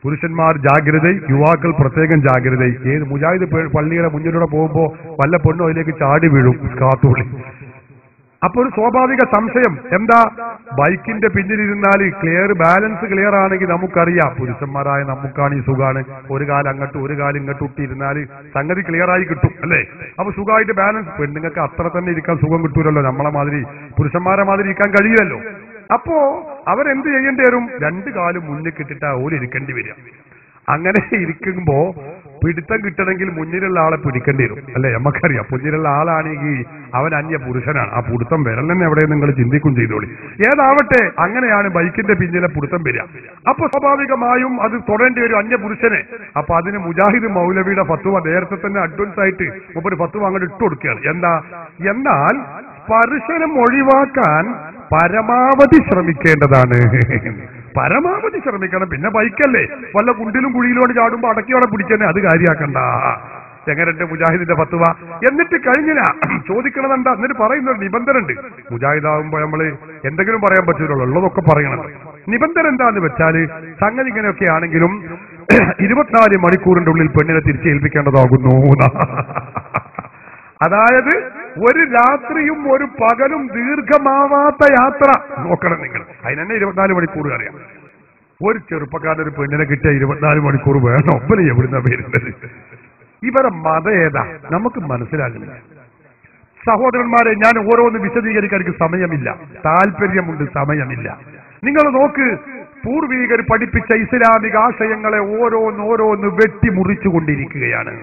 പുരുഷന്മാർ ജാഗ്രത, യുവാക്കൾ പ്രത്യേകം ജാഗ്രത. ഏത് മുജാഹിദ് പള്ളിയുടെ മുന്നിലൂടെ പോകുമ്പോൾ വല്ല പെണ്ണും അതിലേക്ക് ചാടി വീഴും കാത്തുള്ളി. അപ്പൊ ഒരു സ്വാഭാവിക സംശയം എന്താ, ബൈക്കിന്റെ പിന്നിലിരുന്നാൽ ബാലൻസ് ക്ലിയർ ആണെങ്കിൽ നമുക്കറിയാം, പുരുഷന്മാരായ നമുക്കാണ് ഈ സുഖാണ്, ഒരു കാലം അങ്ങോട്ട് ഒരു കാലം ഇങ്ങോട്ട് ഇട്ടിരുന്നാൽ സംഗതി ക്ലിയർ ആയി കിട്ടും അല്ലേ. അപ്പൊ സുഖമായിട്ട് ബാലൻസ്. പെണ്ണുങ്ങൾക്ക് അത്ര തന്നെ ഇരിക്കാൻ സുഖം കിട്ടൂലല്ലോ, നമ്മളെ മാതിരി പുരുഷന്മാരെ മാതിരി ഇരിക്കാൻ കഴിയില്ലല്ലോ. അപ്പോ അവരെന്ത് ചെയ്യേണ്ടി വരും, രണ്ടു കാലും മുന്നിൽ കിട്ടിട്ടാ ഓര് ഇരിക്കേണ്ടി വരിക. അങ്ങനെ ഇരിക്കുമ്പോ പിടുത്തം കിട്ടണമെങ്കിൽ മുന്നിലുള്ള ആളെ പിടിക്കേണ്ടി വരും അല്ലെ. നമുക്കറിയാം മുന്നിലുള്ള ആളാണെങ്കിൽ അവൻ അന്യ പുരുഷനാണ്, ആ പിടുത്തം വരൽ തന്നെ എവിടെ നിങ്ങൾ ചിന്തിക്കും ചെയ്തോളി. ഏതാവട്ടെ, അങ്ങനെയാണ് ബൈക്കിന്റെ പിന്നിലെ പിടുത്തം വരിക. അപ്പൊ സ്വാഭാവികമായും അത് തൊടേണ്ടി വരും അന്യ പുരുഷനെ. അപ്പൊ അതിന് മുജാഹിദ് മൗലവിയുടെ ഫത്വ നേരത്തെ തന്നെ അഡ്വാൻസ് ആയിട്ട് ഒരു ഫത്വ അങ്ങോട്ട് ഇട്ടു കൊടുക്കുകയാണ്. എന്നാൽ സ്പർശനം ഒഴിവാക്കാൻ പരമാവധി ശ്രമിക്കേണ്ടതാണ്. പരമാവധി ശ്രമിക്കണം. പിന്നെ ബൈക്കല്ലേ, വല്ല കുണ്ടിലും കുഴിയിലോട് ചാടുമ്പോ അടക്കിയോടെ പിടിച്ചെന്നെ, അത് കാര്യാക്കണ്ട. എങ്ങനെയുണ്ട് മുജാഹിദിന്റെ ഫത്വ? എന്നിട്ട് കഴിഞ്ഞില്ല, ചോദിക്കണത് എന്താ, എന്നിട്ട് പറയുന്ന ഒരു നിബന്ധന ഉണ്ട്. മുജാഹിദാകുമ്പോ നമ്മള് എന്തെങ്കിലും പറയാൻ പറ്റൂലല്ലോ, ഉള്ളതൊക്കെ പറയണം. നിബന്ധന എന്താന്ന് വെച്ചാല്, സംഗതി ഇങ്ങനെയൊക്കെ ആണെങ്കിലും 24 മണിക്കൂറിന്റെ ഉള്ളിൽ പെണ്ണിനെ തിരിച്ചേൽപ്പിക്കേണ്ടതാകുന്നു. അതായത് ഒരു രാത്രിയും ഒരു പകലും ദീർഘമാവാത്ത യാത്ര നോക്കണം നിങ്ങൾ. അതിനെന്നെ 24 മണിക്കൂർ അറിയാം. ഒരു ചെറുപ്പക്കാരൻ ഒരു പെണ്ണിനെ കിട്ടിയ 24 മണിക്കൂർ വേണം. ഒപ്പന എവിടുന്ന പേരുണ്ടത്? ഇവരെ മതം ഏതാ നമുക്ക് മനസ്സിലാകുന്നില്ല. സഹോദരന്മാരെ, ഞാൻ ഓരോന്ന് വിശദീകരിക്കാൻ എനിക്ക് സമയമില്ല, താല്പര്യമുണ്ട്, സമയമില്ല. നിങ്ങൾ നോക്ക്, പൂർവീകർ പഠിപ്പിച്ച ഇസ്ലാമിക ആശയങ്ങളെ ഓരോന്ന് വെട്ടിമുറിച്ചു കൊണ്ടിരിക്കുകയാണ്.